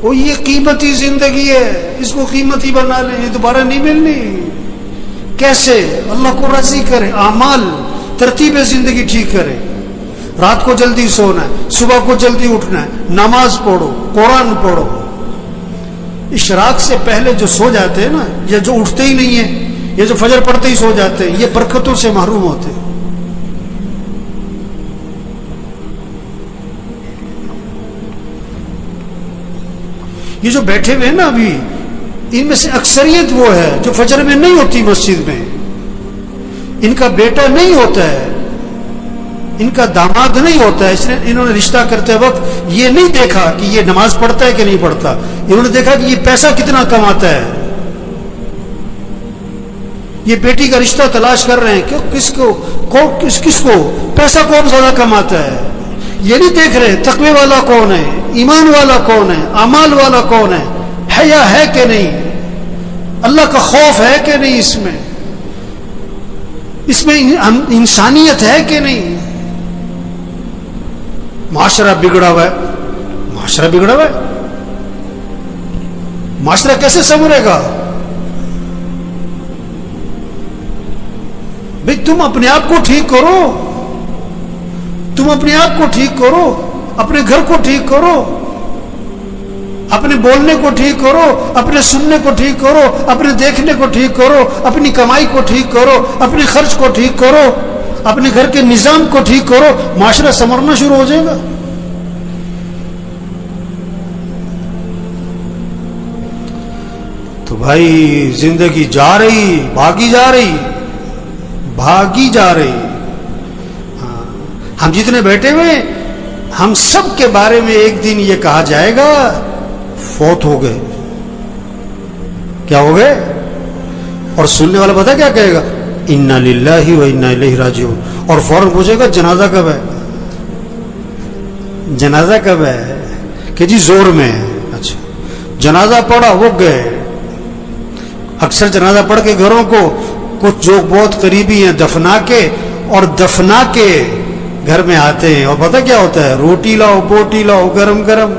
وہ یہ قیمتی زندگی ہے، اس کو قیمتی بنا لیں، یہ دوبارہ نہیں ملنی۔ کیسے؟ اللہ کو راضی کرے، اعمال، ترتیب زندگی ٹھیک کرے۔ رات کو جلدی سونا ہے، صبح کو جلدی اٹھنا ہے، نماز پڑھو، قرآن پڑھو۔ اشراق سے پہلے جو سو جاتے ہیں نا، یا جو اٹھتے ہی نہیں ہیں، یہ جو فجر پڑھتے ہی سو جاتے ہیں، یہ برکتوں سے محروم ہوتے ہیں۔ یہ جو بیٹھے ہوئے ہیں نا ابھی، ان میں سے اکثریت وہ ہے جو فجر میں نہیں ہوتی مسجد میں، ان کا بیٹا نہیں ہوتا ہے، ان کا داماد نہیں ہوتا ہے، اس نے انہوں نے رشتہ کرتے وقت یہ نہیں دیکھا کہ یہ نماز پڑھتا ہے کہ نہیں پڑھتا، انہوں نے دیکھا کہ یہ پیسہ کتنا کماتا ہے۔ یہ بیٹی کا رشتہ تلاش کر رہے ہیں کہ کس کو پیسہ کون زیادہ کماتا ہے، یہ نہیں دیکھ رہے تقوی والا کون ہے، ایمان والا کون ہے، اعمال والا کون ہے، حیا ہے کہ نہیں، اللہ کا خوف ہے کہ نہیں، اس میں انسانیت ہے کہ نہیں۔ معاشرہ بگڑا ہوا ہے، معاشرہ بگڑا ہوا ہے، معاشرہ کیسے سنورے گا؟ بھئی تم اپنے آپ کو ٹھیک کرو، تم اپنے آپ کو ٹھیک کرو، اپنے گھر کو ٹھیک کرو، اپنے بولنے کو ٹھیک کرو، اپنے سننے کو ٹھیک کرو، اپنے دیکھنے کو ٹھیک کرو، اپنی کمائی کو ٹھیک کرو، اپنے خرچ کو ٹھیک کرو، اپنے گھر کے نظام کو ٹھیک کرو، معاشرہ سنورنا شروع ہو جائے گا۔ تو بھائی زندگی جا رہی، بھاگی جا رہی، بھاگی جا رہی۔ ہم جتنے بیٹھے ہوئے، ہم سب کے بارے میں ایک دن یہ کہا جائے گا فوت ہو گئے۔ کیا ہو گئے؟ اور سننے والا پتہ کیا کہے گا؟ انا للہ و انا الیہ راجعون، اور فوراً پوچھے گا جنازہ کب ہے؟ جنازہ کب ہے؟ کہ جی زور میں ہے۔ اچھا، جنازہ پڑھا، وہ گئے۔ اکثر جنازہ پڑھ کے گھروں کو کچھ جو بہت قریبی ہیں دفنا کے، اور دفنا کے گھر میں آتے ہیں، اور پتہ کیا ہوتا ہے؟ روٹی لاؤ، بوٹی لاؤ، گرم گرم۔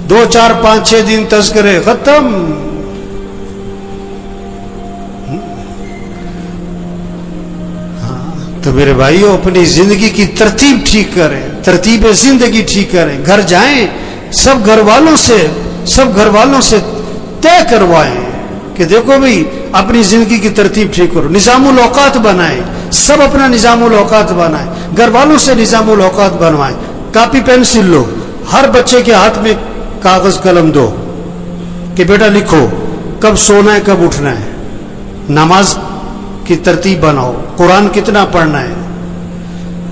2 4 5 6 دن تذکرے ختم۔ تو میرے بھائیو، اپنی زندگی کی ترتیب ٹھیک کریں، ترتیب زندگی ٹھیک کریں۔ گھر جائیں، سب گھر والوں سے طے کروائیں کہ دیکھو بھئی اپنی زندگی کی ترتیب ٹھیک کرو، نظام الاوقات بنائیں، سب اپنا نظام الاوقات بنائیں، گھر والوں سے نظام الاوقات بنوائیں۔ کاپی پینسل لو، ہر بچے کے ہاتھ میں کاغذ قلم دو کہ بیٹا لکھو کب سونا ہے، کب اٹھنا ہے، نماز کی ترتیب بناؤ، قرآن کتنا پڑھنا ہے،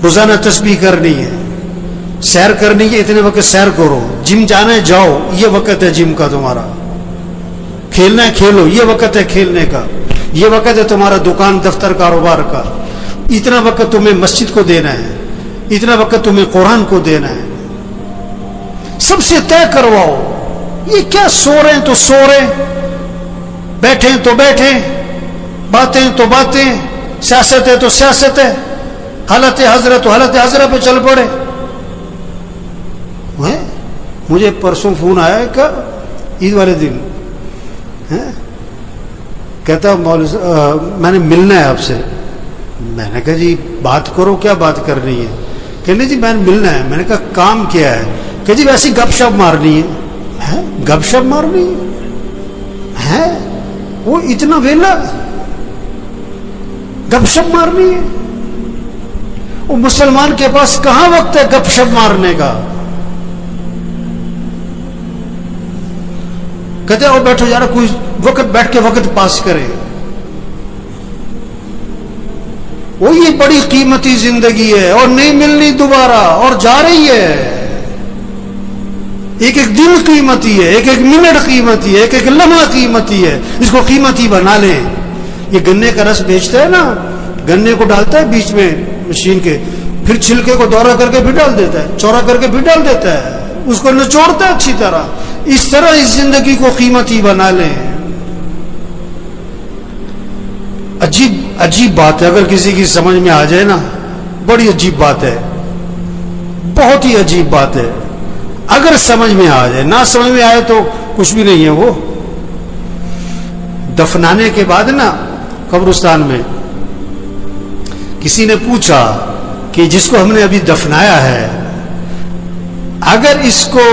روزانہ تسبیح کرنی ہے، سیر کرنی ہے، اتنے وقت سیر کرو، جم جانا ہے جاؤ، یہ وقت ہے جم کا تمہارا، کھیلنا ہے کھیلو، یہ وقت ہے کھیلنے کا، یہ وقت ہے تمہارا دکان دفتر کاروبار کا، اتنا وقت تمہیں مسجد کو دینا ہے، اتنا وقت تمہیں قرآن کو دینا ہے۔ سب سے طے کرواؤ۔ یہ کیا سو رہے ہیں تو سو رہے، بیٹھے ہیں تو بیٹھے، باتیں تو باتیں، سیاست ہے تو سیاست ہے، حالت حضرت تو حالت حضرت پہ چل پڑے۔ مجھے پرسوں فون آیا کہ عید والے دن، کہتا میں نے ملنا ہے آپ سے۔ میں نے کہا جی بات کرو، کیا بات کرنی ہے؟ کہنے جی میں نے ملنا ہے۔ میں نے کہا کام کیا ہے؟ کہ جی ویسی گپ شپ مارنی ہے۔ گپ شپ مارنی ہے؟ وہ اتنا ویلا گپ شپ مارنی ہے؟ وہ مسلمان کے پاس کہاں وقت ہے گپ شپ مارنے کا؟ کہتے ہیں بیٹھو یار، کوئی وقت بیٹھ کے وقت پاس کرے۔ وہ یہ بڑی قیمتی زندگی ہے اور نہیں ملنی دوبارہ، اور جا رہی ہے۔ ایک ایک دن قیمتی ہے، ایک ایک منٹ قیمتی ہے، ایک ایک لمحہ قیمتی ہے، اس کو قیمتی بنا لیں۔ یہ گنے کا رس بیچتا ہے نا، گنے کو ڈالتا ہے بیچ میں مشین کے، پھر چھلکے کو دورہ کر کے بھی ڈال دیتا ہے، چورا کر کے بھی ڈال دیتا ہے، اس کو نچوڑتا ہے اچھی طرح۔ اس طرح اس زندگی کو قیمتی بنا لیں۔ عجیب بات ہے، اگر کسی کی سمجھ میں آ جائے نا، بڑی عجیب بات ہے، بہت ہی عجیب بات ہے. اگر سمجھ میں آ جائے, نہ سمجھ میں آئے تو کچھ بھی نہیں ہے. وہ دفنانے کے بعد نا قبرستان میں کسی نے پوچھا کہ جس کو ہم نے ابھی دفنایا ہے, اگر اس کو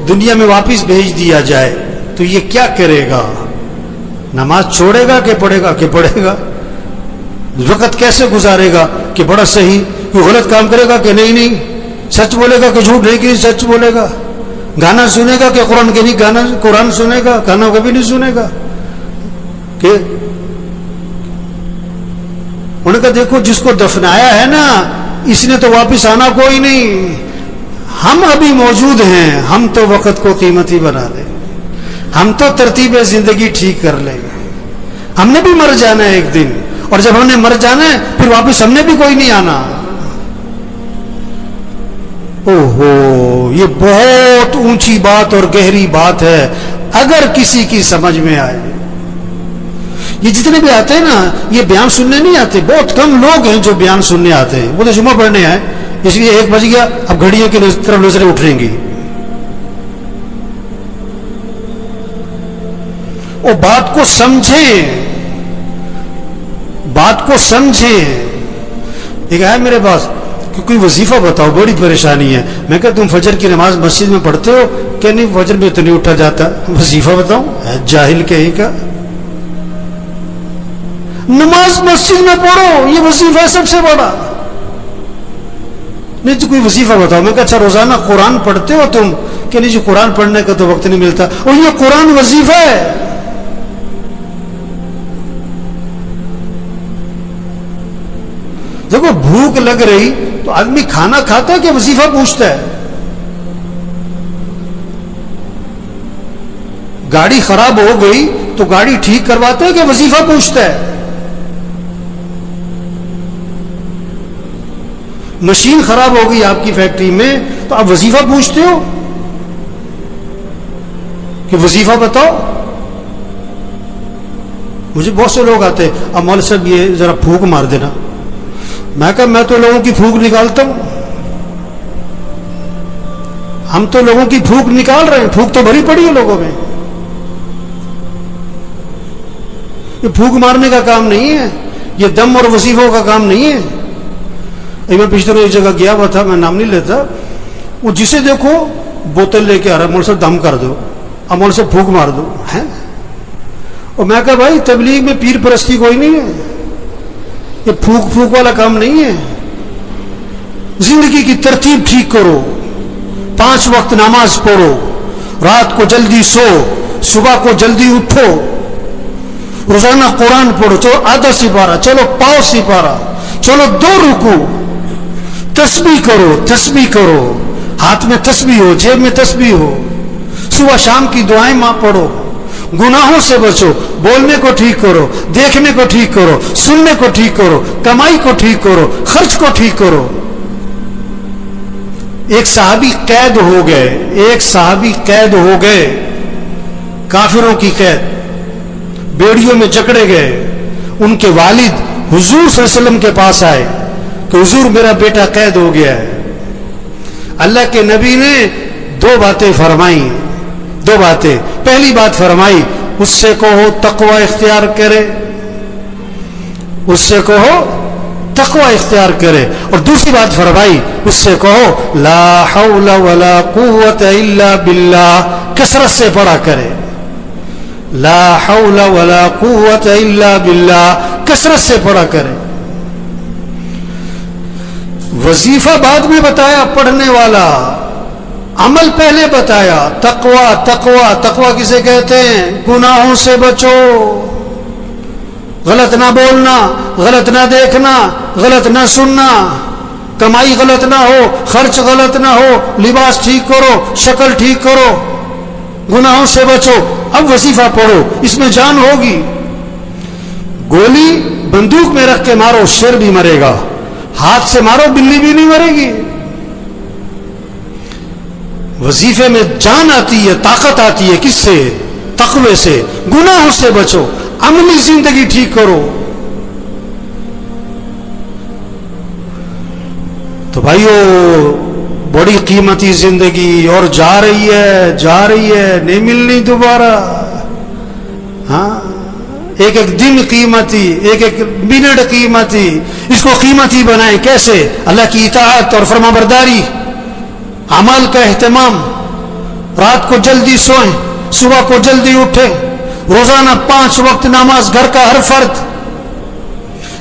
دنیا میں واپس بھیج دیا جائے تو یہ کیا کرے گا؟ نماز چھوڑے گا کہ پڑھے گا؟ کہ پڑھے گا. وقت کیسے گزارے گا؟ کہ بڑا صحیح. کوئی غلط کام کرے گا کہ نہیں, سچ بولے گا کہ جھوٹ نہیں, کہ سچ بولے گا. گانا سنے گا کہ قرآن کے نہیں, گانا قرآن سنے گا, گانا کبھی نہیں سنے گا. کہ انہوں نے کہا دیکھو جس کو دفنایا ہے نا, اس نے تو واپس آنا کوئی نہیں. ہم ابھی موجود ہیں, ہم تو وقت کو قیمتی بنا دیں, ہم تو ترتیب زندگی ٹھیک کر لیں گے. ہم نے بھی مر جانا ہے ایک دن, اور جب ہم نے مر جانا ہے پھر واپس ہم نے بھی کوئی نہیں آنا. اوہو, یہ بہت اونچی بات اور گہری بات ہے اگر کسی کی سمجھ میں آئے. یہ جتنے بھی آتے ہیں نا, یہ بیان سننے نہیں آتے. بہت کم لوگ ہیں جو بیان سننے آتے ہیں. وہ تو جمعہ پڑھنے آئے, اس لیے 1 بج گیا, اب گھڑیوں کی طرف نظریں اٹھیں گی. وہ بات کو سمجھیں, بات کو سمجھیں. ایک آیا میرے پاس کہ کوئی وظیفہ بتاؤ, بڑی پریشانی ہے. میں کہا تم فجر کی نماز مسجد میں پڑھتے ہو؟ کہ نہیں, فجر میں تو نہیں اٹھا جاتا. وظیفہ بتاؤں؟ جاہل کہیں کا. نماز مسجد میں پڑھو, یہ وظیفہ ہے سب سے بڑا. نہیں تو کوئی وظیفہ بتاؤ. میں کہا اچھا روزانہ قرآن پڑھتے ہو تم؟ کہ نہیں جی قرآن پڑھنے کا تو وقت نہیں ملتا. اور یہ قرآن وظیفہ ہے. دیکھو بھوک لگ رہی تو آدمی کھانا کھاتا ہے کہ وظیفہ پوچھتا ہے؟ گاڑی خراب ہو گئی تو گاڑی ٹھیک کرواتا ہے کہ وظیفہ پوچھتا ہے؟ مشین خراب ہو گئی آپ کی فیکٹری میں تو آپ وظیفہ پوچھتے ہو کہ وظیفہ بتاؤ؟ مجھے بہت سے لوگ آتے ہیں, اب مولوی صاحب یہ ذرا پھونک مار دینا. میں کہا میں تو لوگوں کی پھونک نکالتا ہوں. ہم تو لوگوں کی پھونک نکال رہے ہیں, پھونک تو بھری پڑی ہے لوگوں میں. یہ پھونک مارنے کا کام نہیں ہے, یہ دم اور وظیفوں کا کام نہیں ہے. میں پچھلے ایک جگہ گیا ہوا تھا, میں نام نہیں لیتا. وہ جسے دیکھو بوتل لے کے آ رہا ہے, مول سے دم کر دو, اب مول سے پھونک مار دو. ہے اور میں کہا بھائی تبلیغ میں پیر پرستی کوئی نہیں ہے, یہ پھونک پھونک والا کام نہیں ہے. زندگی کی ترتیب ٹھیک کرو, 5 وقت نماز پڑھو, رات کو جلدی سو, صبح کو جلدی اٹھو, روزانہ قرآن پڑھو. چلو آدھا سپارہ, چلو پاؤ سپارہ, چلو 2 رکوع, تسبیح کرو, تسبیح کرو, ہاتھ میں تسبیح ہو, جیب میں تسبیح ہو, صبح شام کی دعائیں ماں پڑھو, گناہوں سے بچو, بولنے کو ٹھیک کرو, دیکھنے کو ٹھیک کرو, سننے کو ٹھیک کرو, کمائی کو ٹھیک کرو, خرچ کو ٹھیک کرو. ایک صحابی قید ہو گئے, ایک صحابی قید ہو گئے, کافروں کی قید, بیڑیوں میں جکڑے گئے. ان کے والد حضور صلی اللہ علیہ وسلم کے پاس آئے کہ حضور میرا بیٹا قید ہو گیا ہے. اللہ کے نبی نے 2 باتیں فرمائی, 2 باتیں. پہلی بات فرمائی اس سے کہو تقوی اختیار کرے, اس سے کہو تقوی اختیار کرے. اور دوسری بات فرمائی اس سے کہو لا حول ولا قوت الا باللہ, کثرت سے پڑھا کرے. لا حول ولا قوت الا باللہ, کثرت سے پڑھا کرے. وظیفہ بعد میں بتایا پڑھنے والا, عمل پہلے بتایا. تقوی تقوی تقوی کسے کہتے ہیں؟ گناہوں سے بچو, غلط نہ بولنا, غلط نہ دیکھنا, غلط نہ سننا, کمائی غلط نہ ہو, خرچ غلط نہ ہو, لباس ٹھیک کرو, شکل ٹھیک کرو, گناہوں سے بچو. اب وظیفہ پڑھو, اس میں جان ہوگی. گولی بندوق میں رکھ کے مارو, شیر بھی مرے گا. ہاتھ سے مارو, بلی بھی نہیں مرے گی. وظیفے میں جان آتی ہے, طاقت آتی ہے. کس سے؟ تقوی سے. گناہوں سے بچو, عملی زندگی ٹھیک کرو. تو بھائیو بڑی قیمتی زندگی اور جا رہی ہے نہیں ملنی دوبارہ. ہاں ایک ایک دن قیمتی, ایک ایک منٹ قیمتی, اس کو قیمتی بنائیں. کیسے؟ اللہ کی اطاعت اور فرما برداری, اعمال کا اہتمام, رات کو جلدی سوئیں, صبح کو جلدی اٹھیں, روزانہ 5 وقت نماز. گھر کا ہر فرد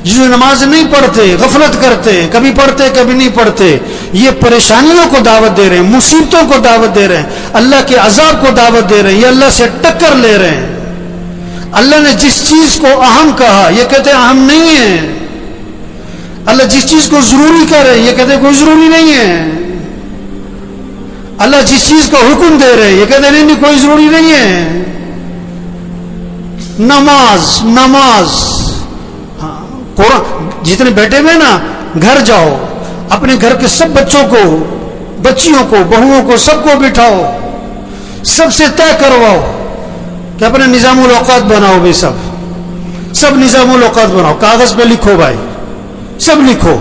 جو نماز نہیں پڑھتے, غفلت کرتے, کبھی پڑھتے کبھی نہیں پڑھتے, یہ پریشانیوں کو دعوت دے رہے ہیں, مصیبتوں کو دعوت دے رہے ہیں, اللہ کے عذاب کو دعوت دے رہے ہیں, یہ اللہ سے ٹکر لے رہے ہیں. اللہ نے جس چیز کو اہم کہا یہ کہتے ہیں اہم نہیں ہے. اللہ جس چیز کو ضروری کہہ رہے ہیں یہ کہتے ہیں کوئی ضروری نہیں ہے. اللہ جس چیز کو حکم دے رہے ہیں یہ کہتے ہیں نہیں کوئی ضروری نہیں ہے. نماز قرآن. جتنے بیٹھے ہوئے نا, گھر جاؤ, اپنے گھر کے سب بچوں کو, بچیوں کو, بہوؤں کو, سب کو بٹھاؤ, سب سے طے کرواؤ کہ اپنے نظام الاوقات بناؤ. بھی سب نظام الاوقات بناؤ, کاغذ پہ لکھو بھائی, سب لکھو.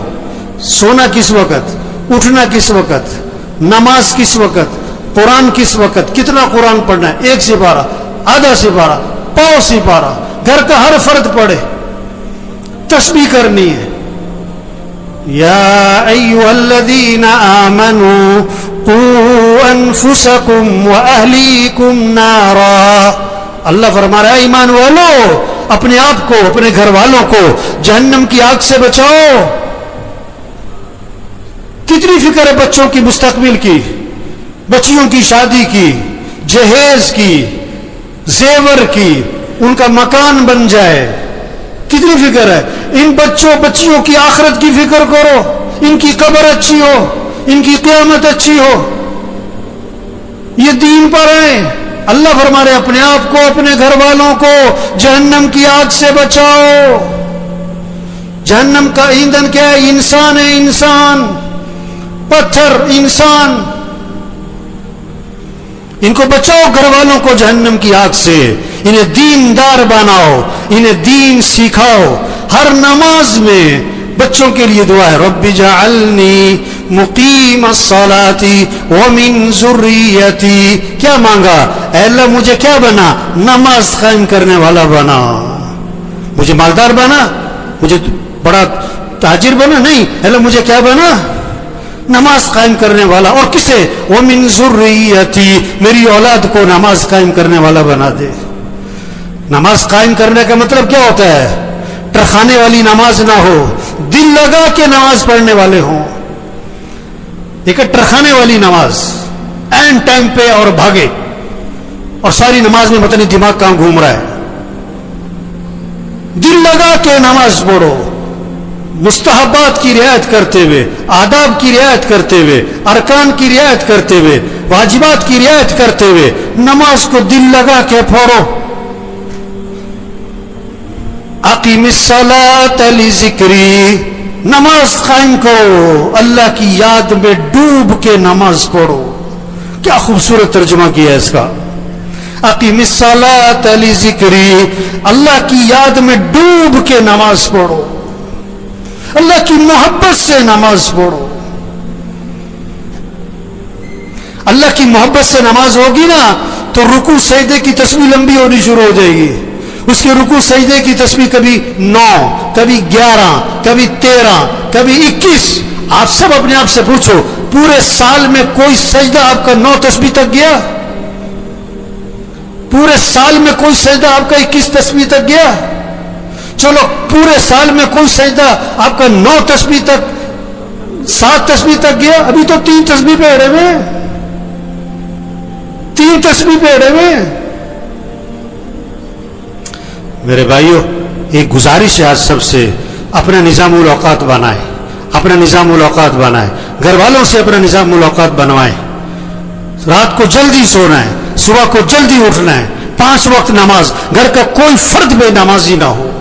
سونا کس وقت, اٹھنا کس وقت, نماز کس وقت, قرآن کس وقت, کتنا قرآن پڑھنا ہے, 1 سپارہ, آدھا سپارہ, پاؤ سپارہ. گھر کا ہر فرد پڑھے. تسبیح کرنی ہے. یا ایھا الذین آمنوا قوا انفسکم واہلیکم نارا. اللہ فرما رہا ہے ایمان والو, اپنے آپ کو, اپنے گھر والوں کو جہنم کی آگ سے بچاؤ. کتنی فکر ہے بچوں کی مستقبل کی, بچیوں کی شادی کی, جہیز کی, زیور کی, ان کا مکان بن جائے. کتنی فکر ہے. ان بچیوں کی آخرت کی فکر کرو, ان کی قبر اچھی ہو, ان کی قیامت اچھی ہو. یہ دین پر ہے. اللہ فرما رہے اپنے آپ کو, اپنے گھر والوں کو جہنم کی آگ سے بچاؤ. جہنم کا ایندھن کیا ہے؟ انسان ہے, انسان, پتھر, انسان. ان کو بچاؤ, گھر والوں کو جہنم کی آگ سے. انہیں دیندار بناؤ, انہیں دین سکھاؤ. ہر نماز میں بچوں کے لیے دعا ہے, رب اجعلنی مقیم الصلاۃ ومن ذریتی. کیا مانگا؟ اے اللہ مجھے کیا بنا؟ نماز قائم کرنے والا بنا. مجھے مالدار بنا, مجھے بڑا تاجر بنا نہیں. اے اللہ مجھے کیا بنا؟ نماز قائم کرنے والا. اور کسے؟ ومن ذریتی, میری اولاد کو نماز قائم کرنے والا بنا دے. نماز قائم کرنے کا مطلب کیا ہوتا ہے؟ ٹرخانے والی نماز نہ ہو, دل لگا کے نماز پڑھنے والے ہوں. ایک ٹرخانے والی نماز, اینڈ ٹائم پہ اور بھاگے, اور ساری نماز میں پتہ نہیں دماغ کہاں گھوم رہا ہے. دل لگا کے نماز پڑھو, مستحبات کی رعایت کرتے ہوئے, آداب کی رعایت کرتے ہوئے, ارکان کی رعایت کرتے ہوئے, واجبات کی رعایت کرتے ہوئے نماز کو دل لگا کے پڑھو. اقیم الصلاۃ لذکری, نماز قائم کرو, اللہ کی یاد میں ڈوب کے نماز پڑھو. کیا خوبصورت ترجمہ کیا ہے اس کا. اقیم الصلاۃ لذکری, اللہ کی یاد میں ڈوب کے نماز پڑھو, اللہ کی محبت سے نماز پڑھو. اللہ کی محبت سے نماز ہوگی نا تو رکوع سجدے کی تسبیح لمبی ہونی شروع ہو جائے گی. اس کے رکوع سجدے کی تسبیح کبھی 9, کبھی 11, کبھی 13, کبھی 21. آپ سب اپنے آپ سے پوچھو, پورے سال میں کوئی سجدہ آپ کا 9 تسبیح تک گیا؟ پورے سال میں کوئی سجدہ آپ کا 21 تسبیح تک گیا؟ چلو پورے سال میں کوئی سجدہ آپ کا 9 تسبیح تک, 7 تسبیح تک گیا؟ ابھی تو 3 تسبیح پہ اڑے ہوئے, 3 تسبیح پہ اڑے ہوئے. میرے بھائیوں, ایک گزارش ہے آج سب سے, اپنا نظام الاوقات بنائیں, اپنا نظام الاوقات بنائیں. گھر والوں سے اپنا نظام الاوقات بنوائیں. رات کو جلدی سونا ہے, صبح کو جلدی اٹھنا ہے, 5 وقت نماز. گھر کا کوئی فرد بے نمازی نہ ہو.